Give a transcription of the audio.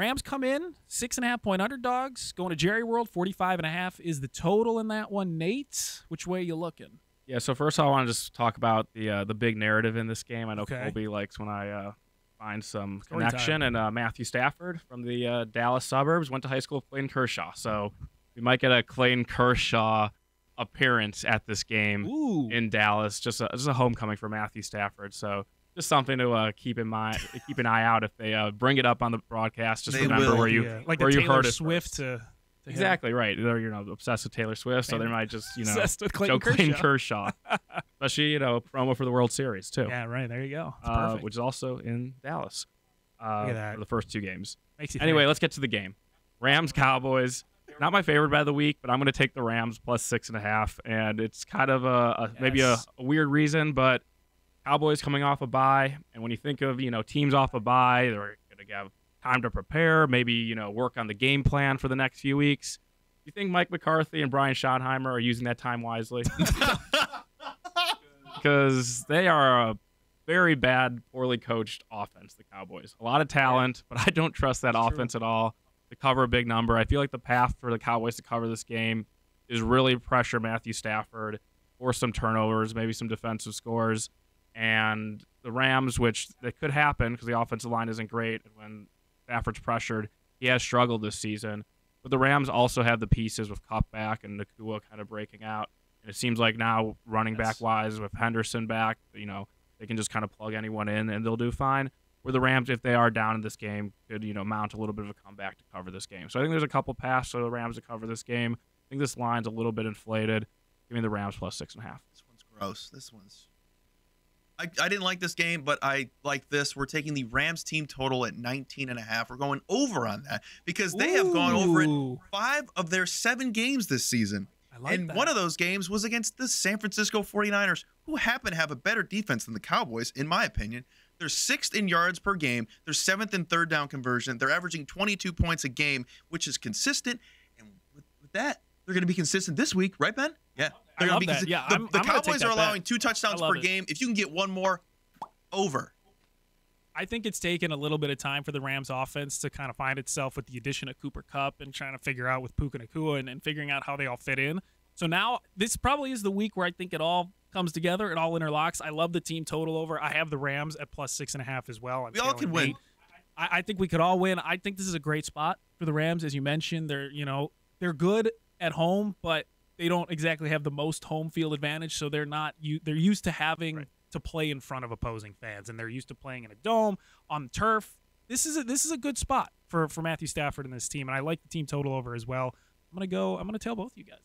Rams come in 6.5-point underdogs. Going to Jerry World, 45.5 is the total in that one. Nate, which way are you looking? Yeah, so first I want to just talk about the big narrative in this game. I know Colby likes when I find some connection. And Matthew Stafford from the Dallas suburbs went to high school with Clayton Kershaw. So we might get a Clayton Kershaw appearance at this game in Dallas. Just a homecoming for Matthew Stafford. So just something to keep in mind, keep an eye out if they bring it up on the broadcast. Just remember where you heard it Swift to exactly right. They're obsessed with Taylor Swift, so they might just Clayton Kershaw, especially promo for the World Series too. Yeah, right. There you go. Which is also in Dallas for the first 2 games. Anyway, let's get to the game. Rams Cowboys. Not my favorite bet of the week, but I'm going to take the Rams plus 6.5, and it's kind of maybe a weird reason, but Cowboys coming off a bye, and when you think of teams off a bye, they're going to have time to prepare, maybe work on the game plan for the next few weeks. You think Mike McCarthy and Brian Schottenheimer are using that time wisely? Because they are a very bad, poorly coached offense, the Cowboys. A lot of talent, but I don't trust that offense at all to cover a big number. I feel like the path for the Cowboys to cover this game is really pressure Matthew Stafford, force some turnovers, maybe some defensive scores. And the Rams, which that could happen because the offensive line isn't great, and when Stafford's pressured, he has struggled this season. But the Rams also have the pieces with Kupp back and Nakua kind of breaking out. And it seems like now running back-wise with Henderson back, they can just kind of plug anyone in and they'll do fine. Where the Rams, if they are down in this game, could mount a little bit of a comeback to cover this game. So I think there's a couple paths for the Rams to cover this game. I think this line's a little bit inflated. Give me the Rams plus 6.5. This one's gross. I didn't like this game, but I like this. We're taking the Rams team total at 19.5. We're going over on that because they have gone over it 5 of their 7 games this season. One of those games was against the San Francisco 49ers, who happen to have a better defense than the Cowboys, in my opinion. They're 6th in yards per game. They're 7th in third down conversion. They're averaging 22 points a game, which is consistent. And with that, they're going to be consistent this week, right, Ben? Yeah. I love that. Yeah, the Cowboys are allowing 2 touchdowns per game. If you can get one more, over. I think it's taken a little bit of time for the Rams offense to kind of find itself with the addition of Cooper Kupp and trying to figure out with Puka Nacua and figuring out how they all fit in. So now this probably is the week where I think it all comes together. It all interlocks. I love the team total over. I have the Rams at plus 6.5 as well. We all can win. I think we could all win. I think this is a great spot for the Rams. As you mentioned, they're good at home, but they don't exactly have the most home field advantage. So they're used to having to play in front of opposing fans, and they're used to playing in a dome on turf. This is a good spot for Matthew Stafford and this team, and I like the team total over as well. I'm gonna tail both of you guys.